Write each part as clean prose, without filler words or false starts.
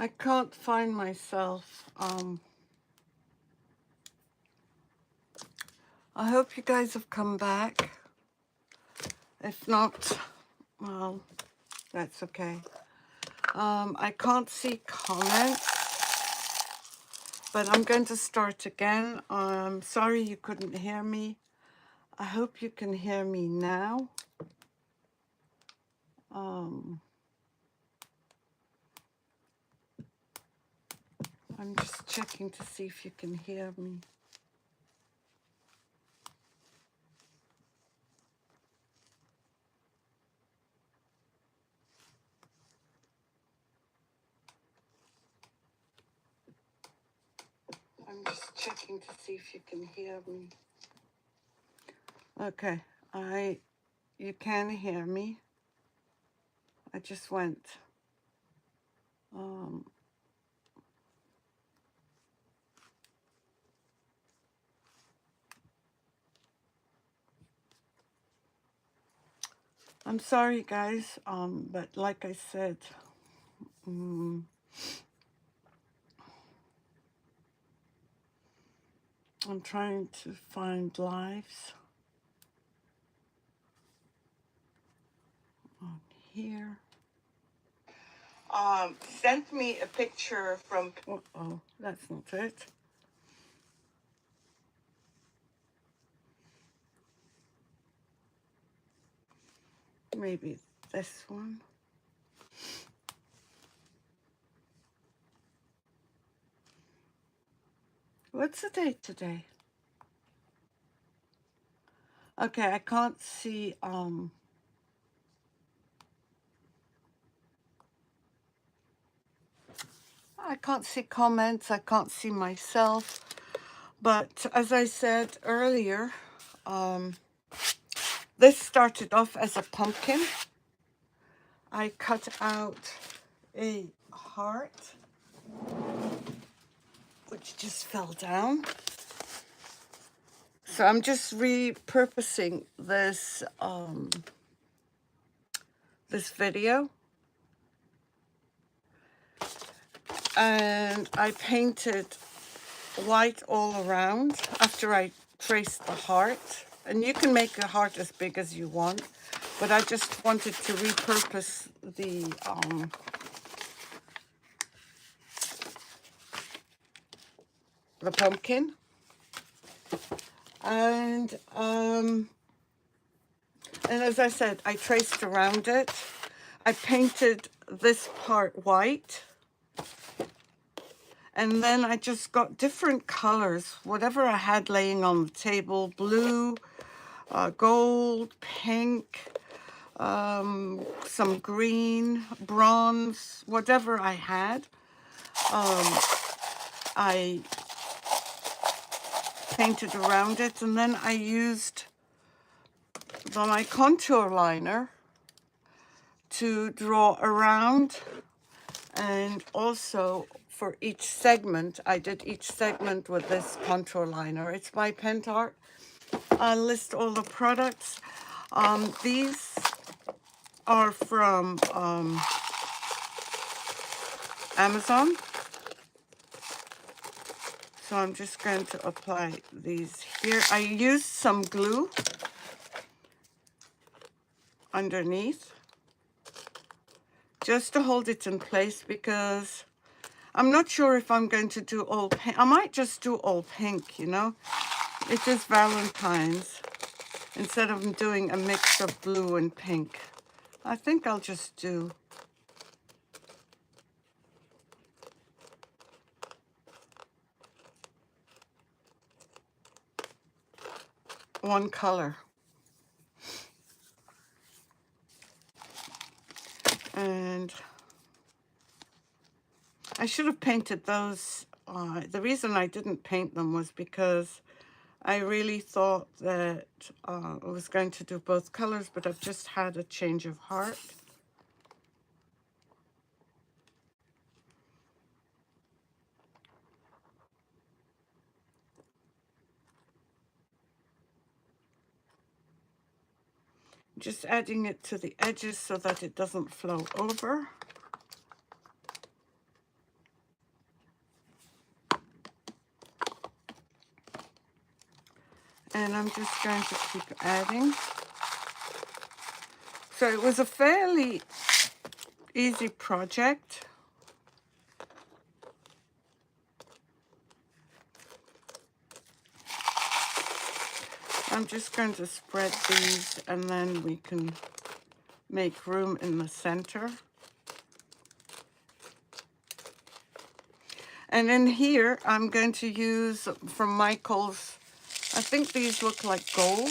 I can't find myself. I hope you guys have come back. If not, well, that's okay. I can't see comments, but I'm going to start again. Sorry you couldn't hear me. I hope you can hear me now. I'm just checking to see if you can hear me. I'm just checking to see if you can hear me. Okay, you can hear me. I just went. I'm sorry, guys, but like I said, I'm trying to find lives on here. Sent me a picture from, oh, that's not it. Maybe this one. What's the date today? Okay, I can't see, I can't see comments, I can't see myself. But as I said earlier, this started off as a pumpkin. I cut out a heart, which just fell down. So I'm just repurposing this this video. And I painted white all around after I traced the heart. And you can make a heart as big as you want, but I just wanted to repurpose the pumpkin. And as I said, I traced around it. I painted this part white. And then I just got different colors, whatever I had laying on the table, blue, gold, pink, some green, bronze, whatever I had. I painted around it, and then I used my contour liner to draw around, and also for each segment, I did each segment with this contour liner. It's by Pentart. I'll list all the products. These are from Amazon. So I'm just going to apply these here. I used some glue underneath just to hold it in place, because I'm not sure if I'm going to do all pink. I might just do all pink, you know. It is Valentine's. Instead of doing a mix of blue and pink, I think I'll just do one color. And I should have painted those. The reason I didn't paint them was because I really thought that I was going to do both colors, but I've just had a change of heart. Just adding it to the edges so that it doesn't flow over. And I'm just going to keep adding. So it was a fairly easy project. I'm just going to spread these and then we can make room in the center. And in here, I'm going to use from Michael's, I think these look like gold.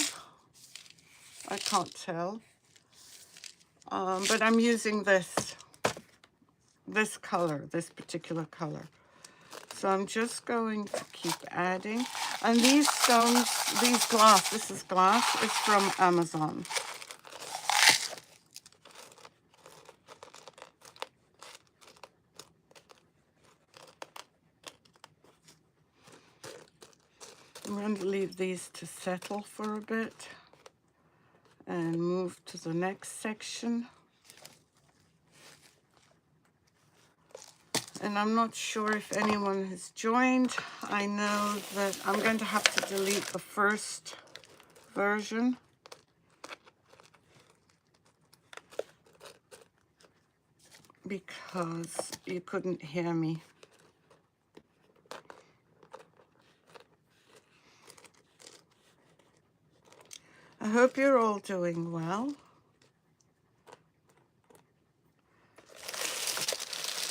I can't tell. But I'm using this color, this particular color. So I'm just going to keep adding. And these stones, this is glass, is from Amazon. I'm going to leave these to settle for a bit and move to the next section. And I'm not sure if anyone has joined. I know that I'm going to have to delete the first version. Because you couldn't hear me. I hope you're all doing well.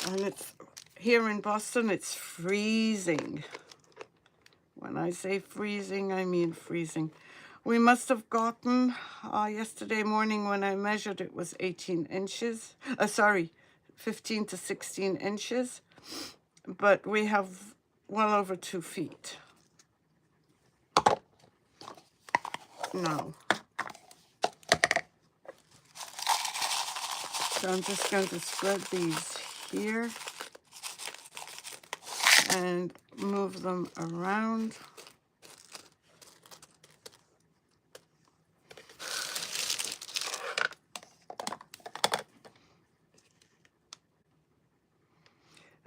And it's here in Boston, it's freezing. When I say freezing, I mean freezing. We must have gotten, yesterday morning when I measured, it was 18 inches. 15 to 16 inches. But we have well over 2 feet. No. So I'm just going to spread these here and move them around.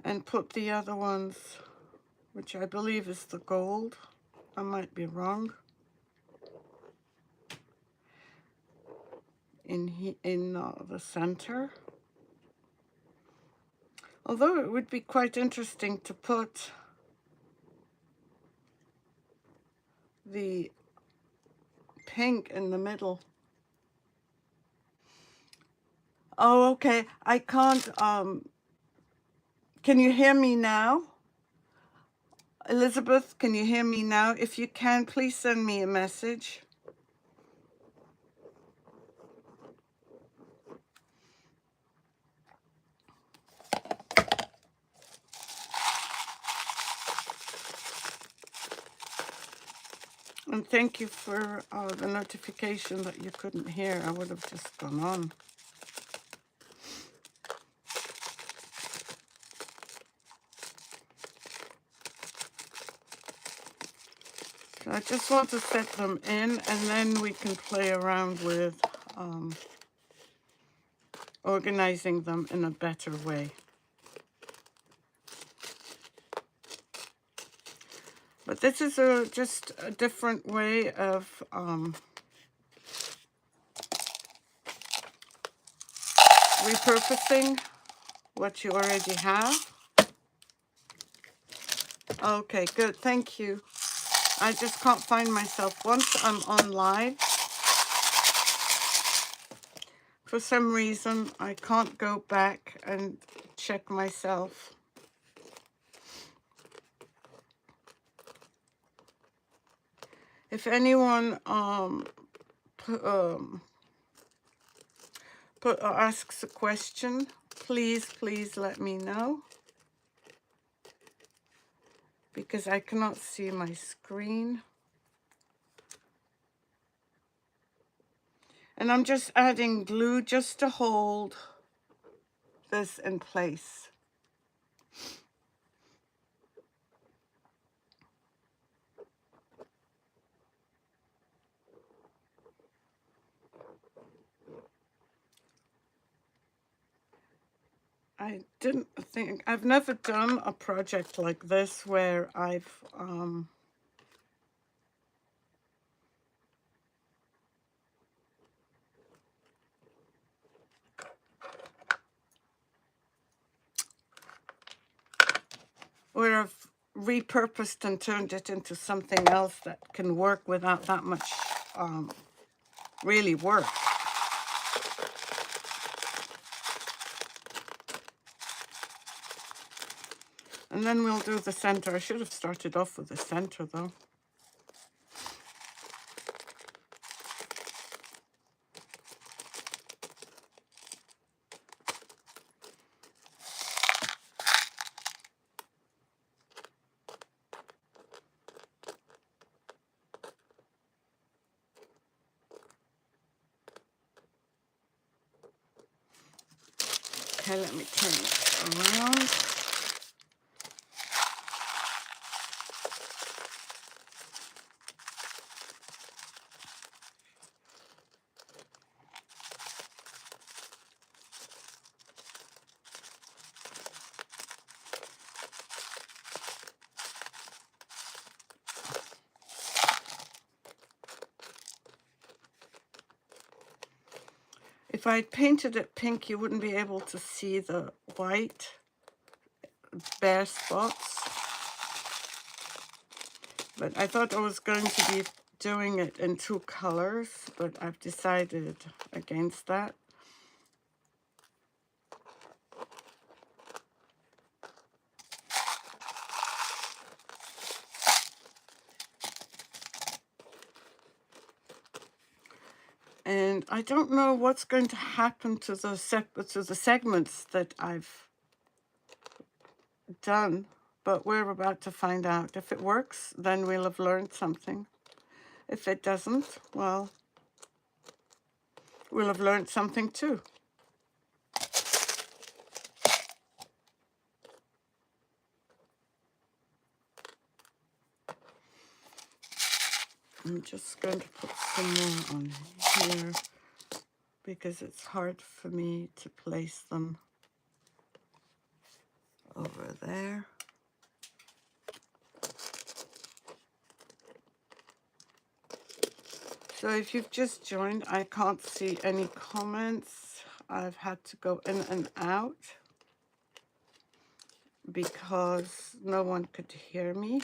And put the other ones, which I believe is the gold. I might be wrong. In the center. Although it would be quite interesting to put the pink in the middle. Oh, okay. I can't, can you hear me now? Elizabeth, can you hear me now? If you can, please send me a message. And thank you for the notification that you couldn't hear. I would have just gone on. So I just want to set them in, and then we can play around with organizing them in a better way. But this is just a different way of repurposing what you already have. Okay, good, thank you. I just can't find myself. Once I'm on live, for some reason, I can't go back and check myself. If anyone asks a question, please let me know, because I cannot see my screen. And I'm just adding glue just to hold this in place. I've never done a project like this where I've where I've repurposed and turned it into something else that can work without that much really work. And then we'll do the center. I should have started off with the center though. Okay, let me turn it around. If I painted it pink, you wouldn't be able to see the white bare spots. But I thought I was going to be doing it in 2 colors, but I've decided against that. And I don't know what's going to happen to the segments that I've done, but we're about to find out. If it works, then we'll have learned something. If it doesn't, well, we'll have learned something too. I'm just going to put some more on here because it's hard for me to place them over there. So if you've just joined, I can't see any comments. I've had to go in and out because no one could hear me.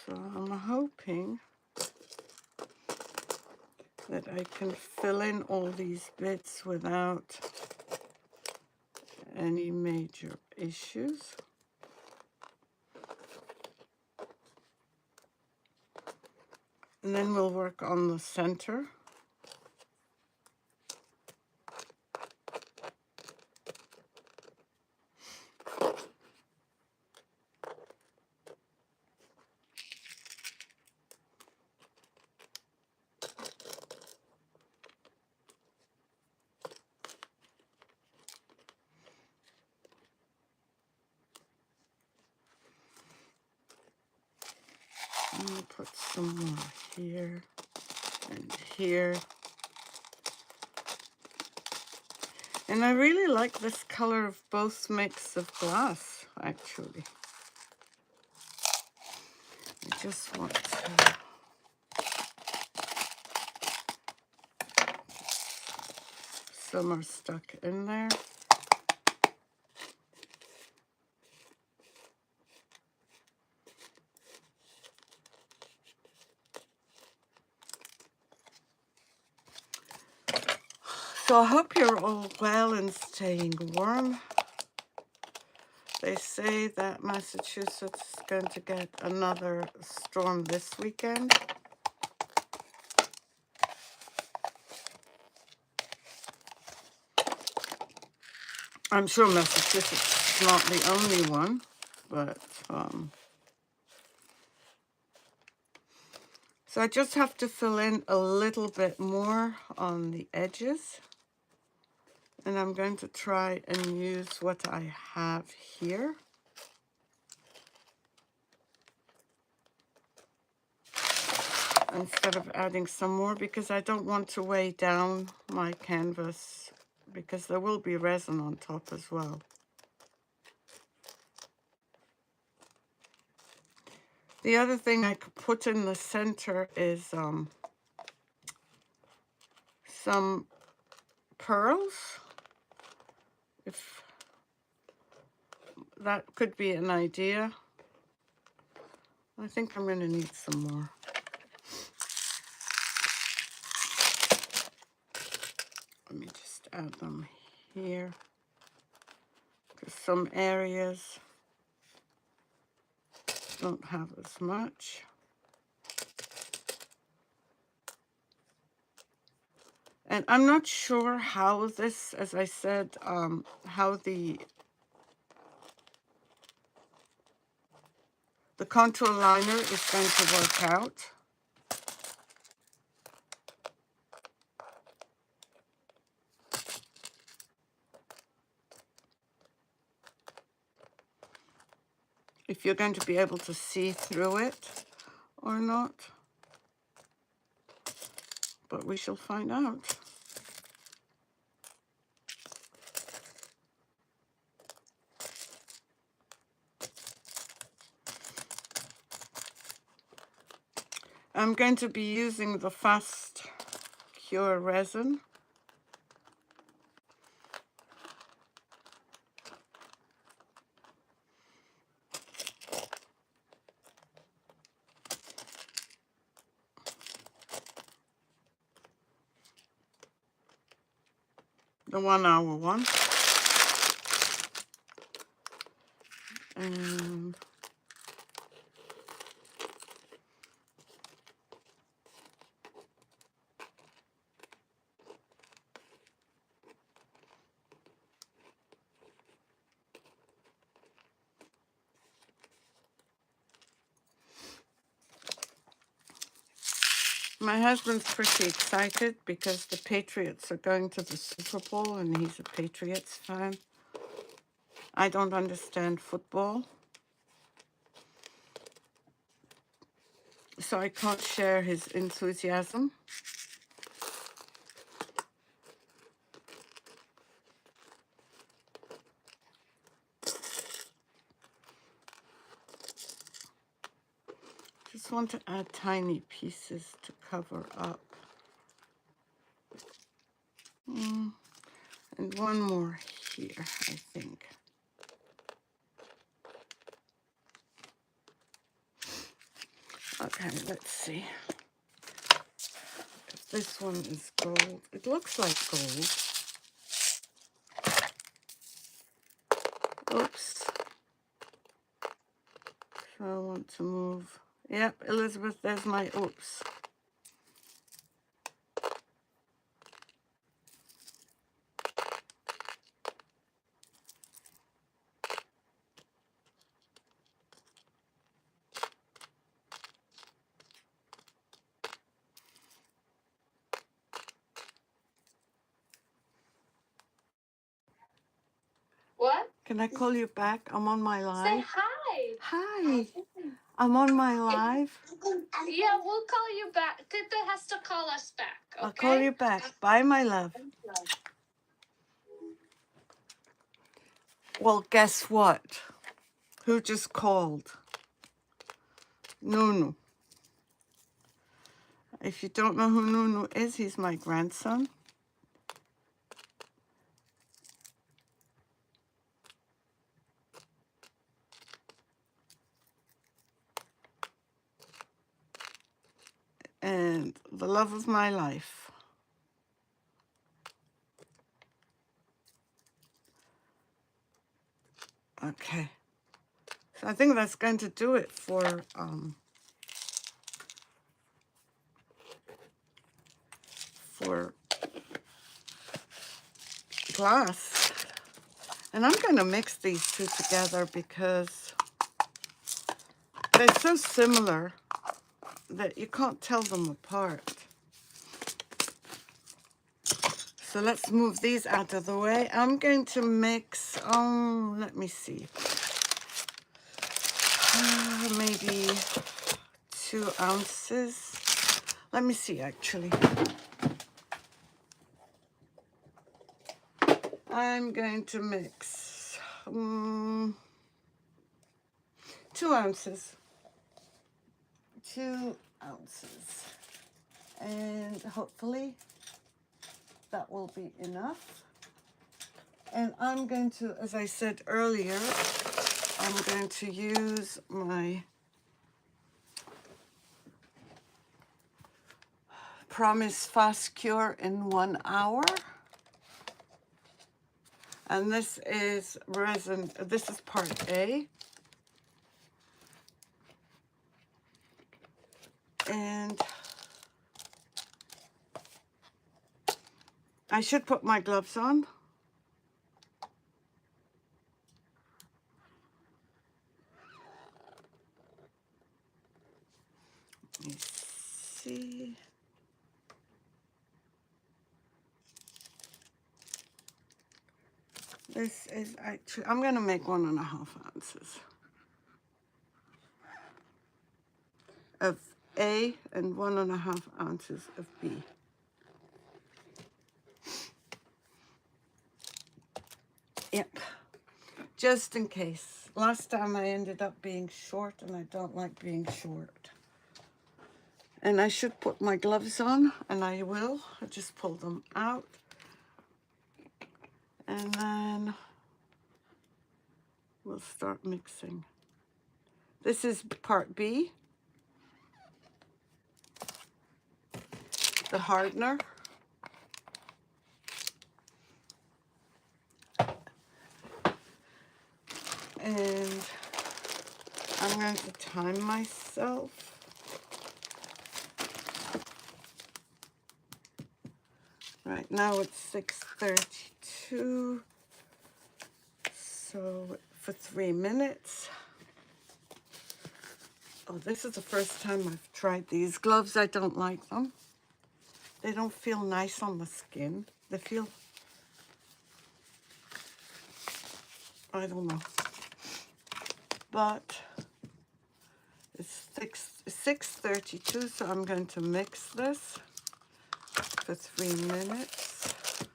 So I'm hoping that I can fill in all these bits without any major issues. And then we'll work on the center. I'm going to put some more here and here. And I really like this color of both mix of glass, actually. I just want to... Some are stuck in there. So I hope you're all well and staying warm. They say that Massachusetts is going to get another storm this weekend. I'm sure Massachusetts is not the only one, but so I just have to fill in a little bit more on the edges. And I'm going to try and use what I have here. Instead of adding some more, because I don't want to weigh down my canvas, because there will be resin on top as well. The other thing I could put in the center is some pearls, if that could be an idea. I think I'm going to need some more. Let me just add them here, because some areas don't have as much. And I'm not sure how this, as I said, how the contour liner is going to work out. If you're going to be able to see through it or not. But we shall find out. I'm going to be using the Fast Cure resin. The 1 hour one. And my husband's pretty excited because the Patriots are going to the Super Bowl and he's a Patriots fan. I don't understand football, so I can't share his enthusiasm. Just want to add tiny pieces to cover up. And one more here, I think. Okay, let's see if this one is gold. It looks like gold. Oops. So I want to move. Yep, Elizabeth, there's my oops. What? Can I call you back? I'm on my live. Say hi. Hi. I'm on my live. Yeah, we'll call you back. Tita has to call us back, okay? I'll call you back. Bye, my love. Well, guess what? Who just called? Nunu. If you don't know who Nunu is, he's my grandson. And the love of my life. Okay. So I think that's going to do it for glass. And I'm going to mix these two together because they're so similar that you can't tell them apart. So let's move these out of the way. I'm going to mix, let me see, maybe 2 ounces. Let me see, actually. I'm going to mix 2 ounces. 2 ounces. And hopefully that will be enough. And I'm going to, as I said earlier, I'm going to use my Promise Fast Cure in 1 hour. And this is resin, this is part A. And I should put my gloves on. Let me see. This is actually, I'm going to make 1.5 ounces of A and 1.5 ounces of B. Yep, just in case. Last time I ended up being short, and I don't like being short. And I should put my gloves on, and I will. I'll just pull them out. And then we'll start mixing. This is part B, the hardener. And I'm going to time myself. Right now it's 6:32, so for 3 minutes. Oh, this is the first time I've tried these gloves. I don't like them. They don't feel nice on the skin. They feel, I don't know. But it's 6:32, so I'm going to mix this for 3 minutes.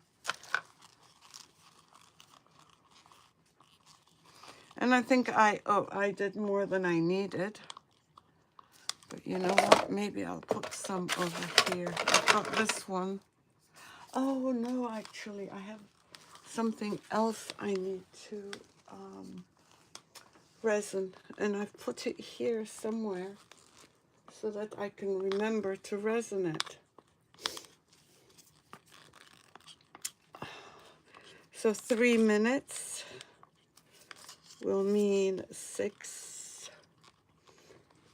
And I think I did more than I needed. But you know what? Maybe I'll put some over here. I've got this one. Oh no, actually, I have something else I need to resin. And I've put it here somewhere so that I can remember to resin it. So 3 minutes will mean 6:35,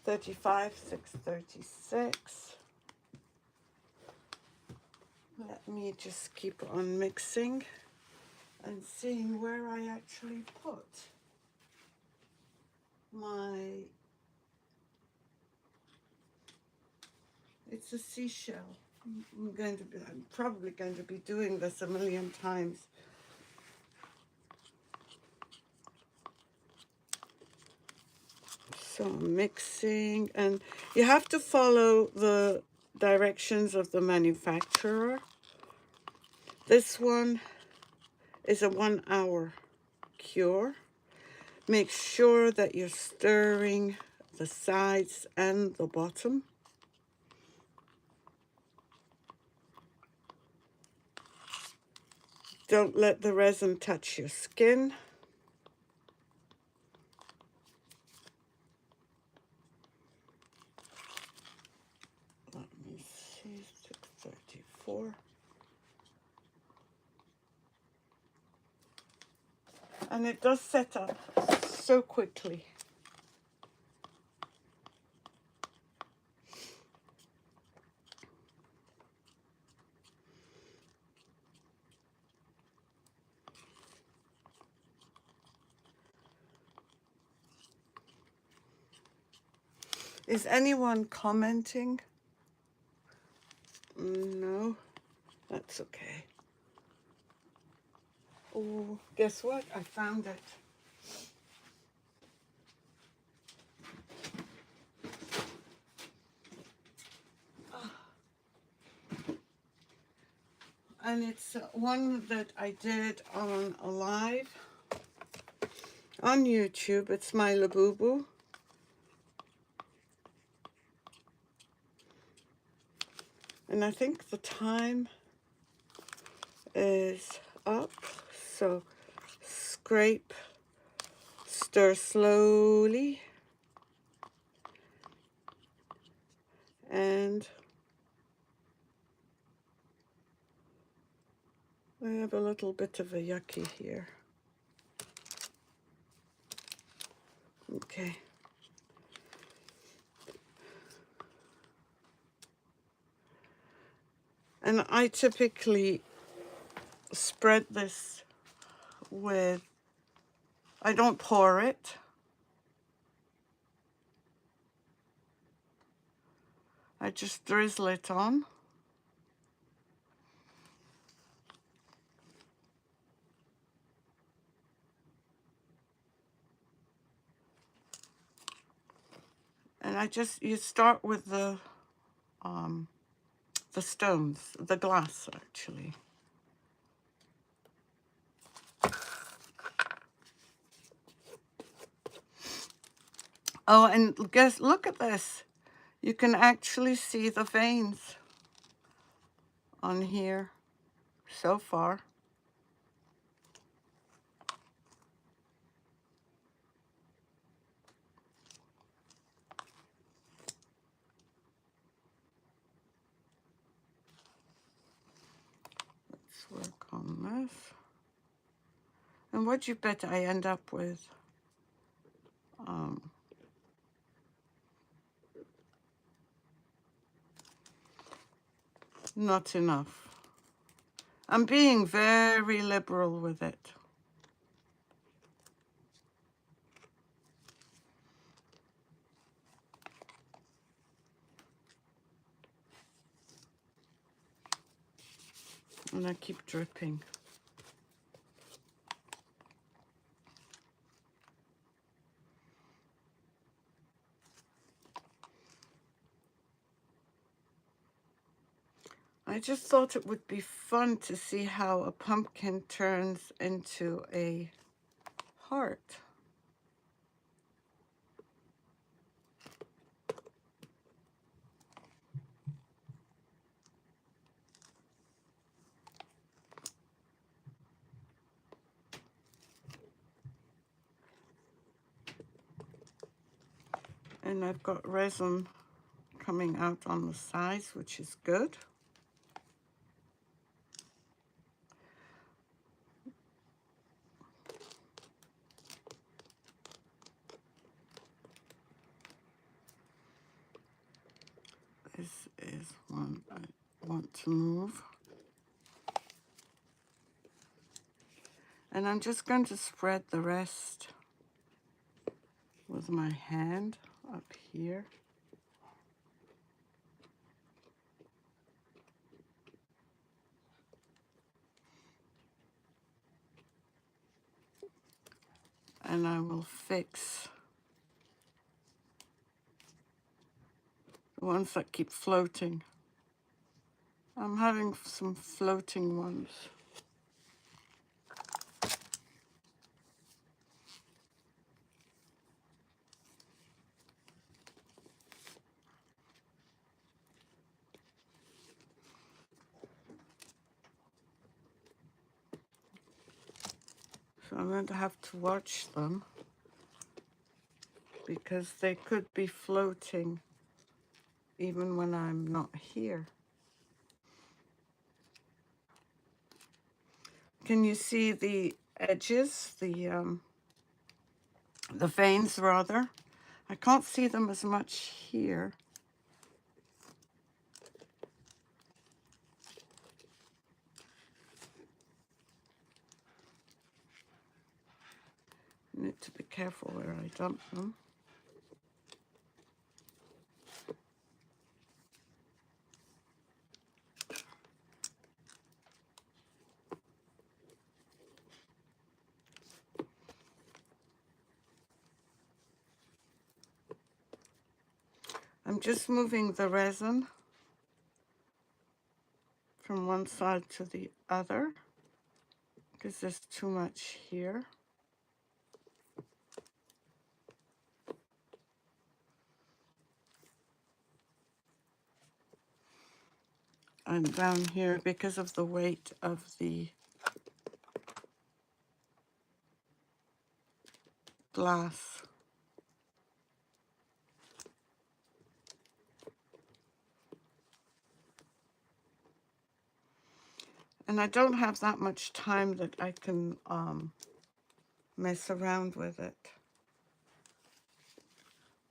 6:36. Let me just keep on mixing and seeing where I actually put my, it's a seashell. I'm probably going to be doing this a million times. So I'm mixing, and you have to follow the directions of the manufacturer. This one is a 1 hour cure. Make sure that you're stirring the sides and the bottom. Don't let the resin touch your skin. Let me see, 6:34. And it does set up so quickly. Is anyone commenting? No, that's okay. Oh, guess what? I found it. And it's one that I did on a live on YouTube. It's my Labubu. And I think the time is up. So scrape, stir slowly, and I have a little bit of a yucky here. Okay. And I typically spread this with, I don't pour it. I just drizzle it on. And you start with the stones, the glass actually. Oh, and look at this. You can actually see the veins on here so far. Let's work on this. And what you bet I end up with? Not enough. I'm being very liberal with it. And I keep dripping. I just thought it would be fun to see how a pumpkin turns into a heart. And I've got resin coming out on the sides, which is good. This is one I want to move. And I'm just going to spread the rest with my hand up here. And I will fix the ones that keep floating. I'm having some floating ones. So I'm going to have to watch them because they could be floating even when I'm not here. Can you see the edges, the veins rather? I can't see them as much here. I need to be careful where I dump them. I'm just moving the resin from one side to the other because there's too much here. and down here because of the weight of the glass. And I don't have that much time that I can mess around with it.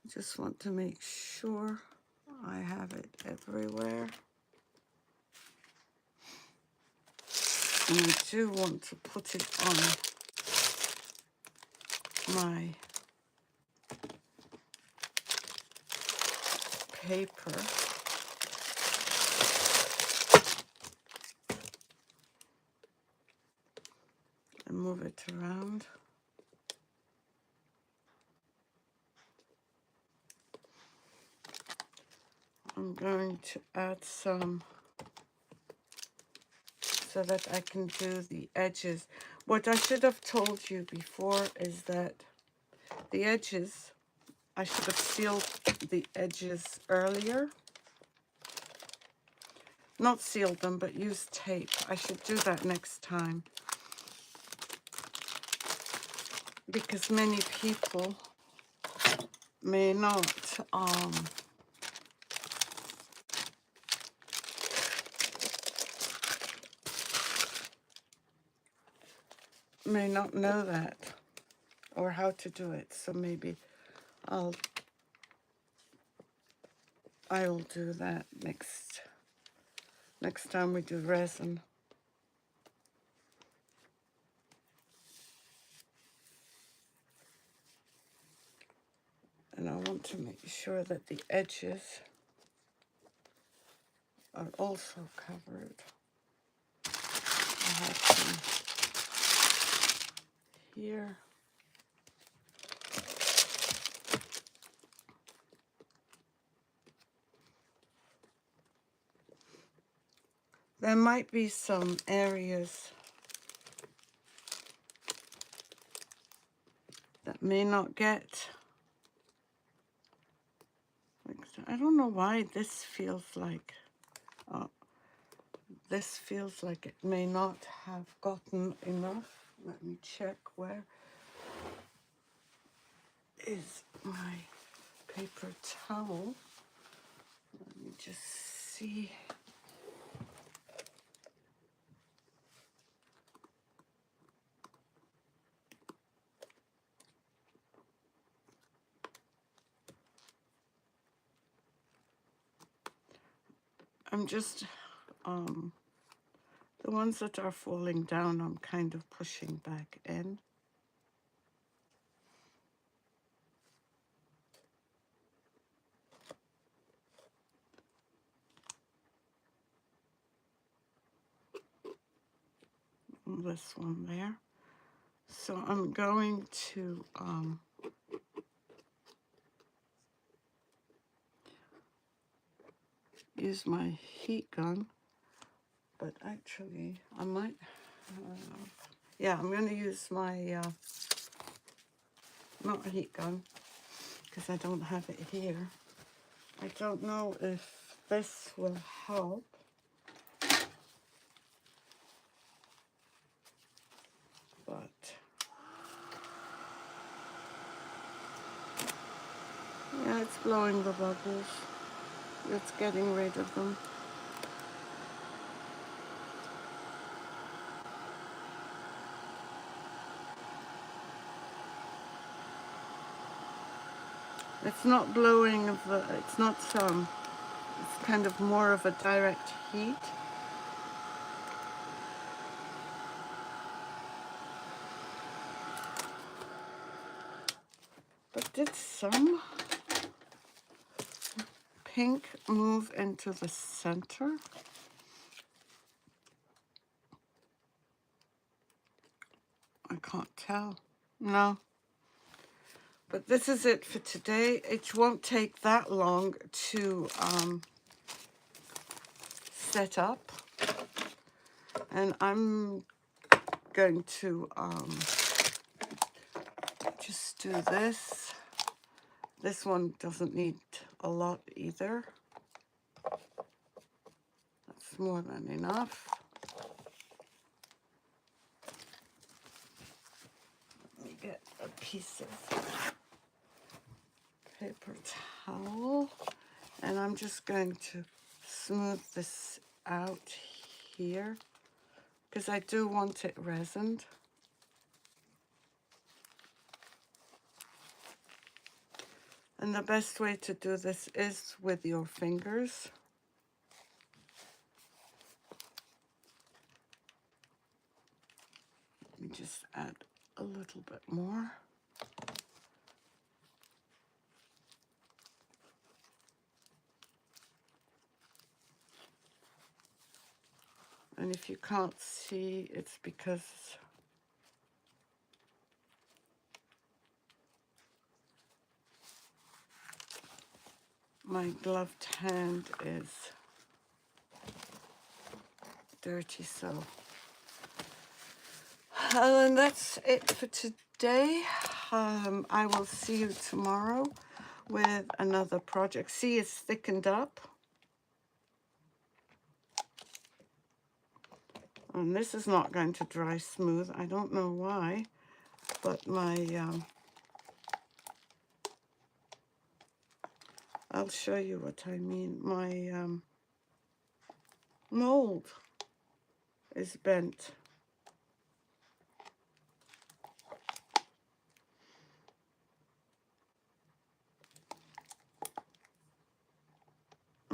I just want to make sure I have it everywhere. And I do want to put it on my paper. And move it around. I'm going to add some so that I can do the edges. What I should have told you before is that the edges, I should have sealed the edges earlier. Not sealed them, but used tape. I should do that next time. Because many people may not know that or how to do it. So maybe I'll do that next time we do resin. And I want to make sure that the edges are also covered. I have some here. There might be some areas that may not get, I don't know why this feels like, it may not have gotten enough. Let me check where is my paper towel. Let me just see. I'm just, the ones that are falling down, I'm kind of pushing back in. This one there. So I'm going to use my heat gun, but actually I might, yeah, I'm going to use my, not a heat gun, because I don't have it here. I don't know if this will help. But yeah, it's blowing the bubbles. It's getting rid of them. It's not blowing it's not it's kind of more of a direct heat. But did some pink move into the center? I can't tell. No. But this is it for today. It won't take that long to set up. And I'm going to just do this. This one doesn't need a lot either. That's That's more than enough. Let me get a piece of paper towel, and I'm just going to smooth this out here because I do want it resined. And the best way to do this is with your fingers. Let me just add a little bit more. And if you can't see, it's because my gloved hand is dirty. So and that's it for today. I will see you tomorrow with another project. See, it's thickened up. And this is not going to dry smooth. I don't know why, but my I'll show you what I mean. My mold is bent.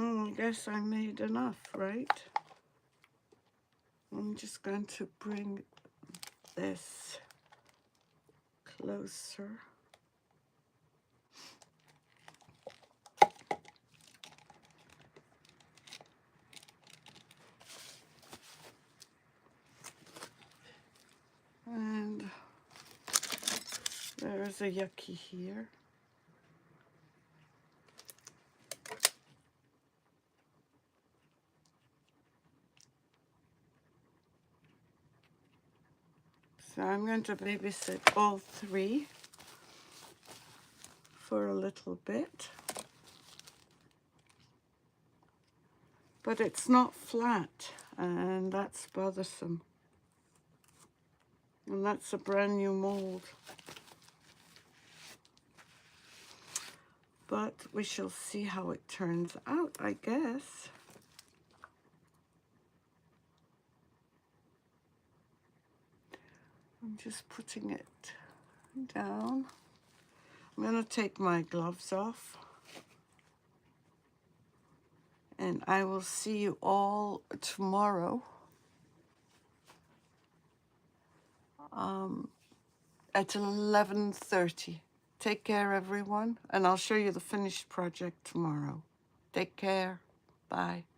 I guess I made enough, right? I'm just going to bring this closer. And there's a yucky here. So I'm going to babysit all three for a little bit. But it's not flat, and that's bothersome. And that's a brand new mold. But we shall see how it turns out, I guess. I'm just putting it down. I'm going to take my gloves off. And I will see you all tomorrow at 11:30. Take care, everyone. And I'll show you the finished project tomorrow. Take care. Bye.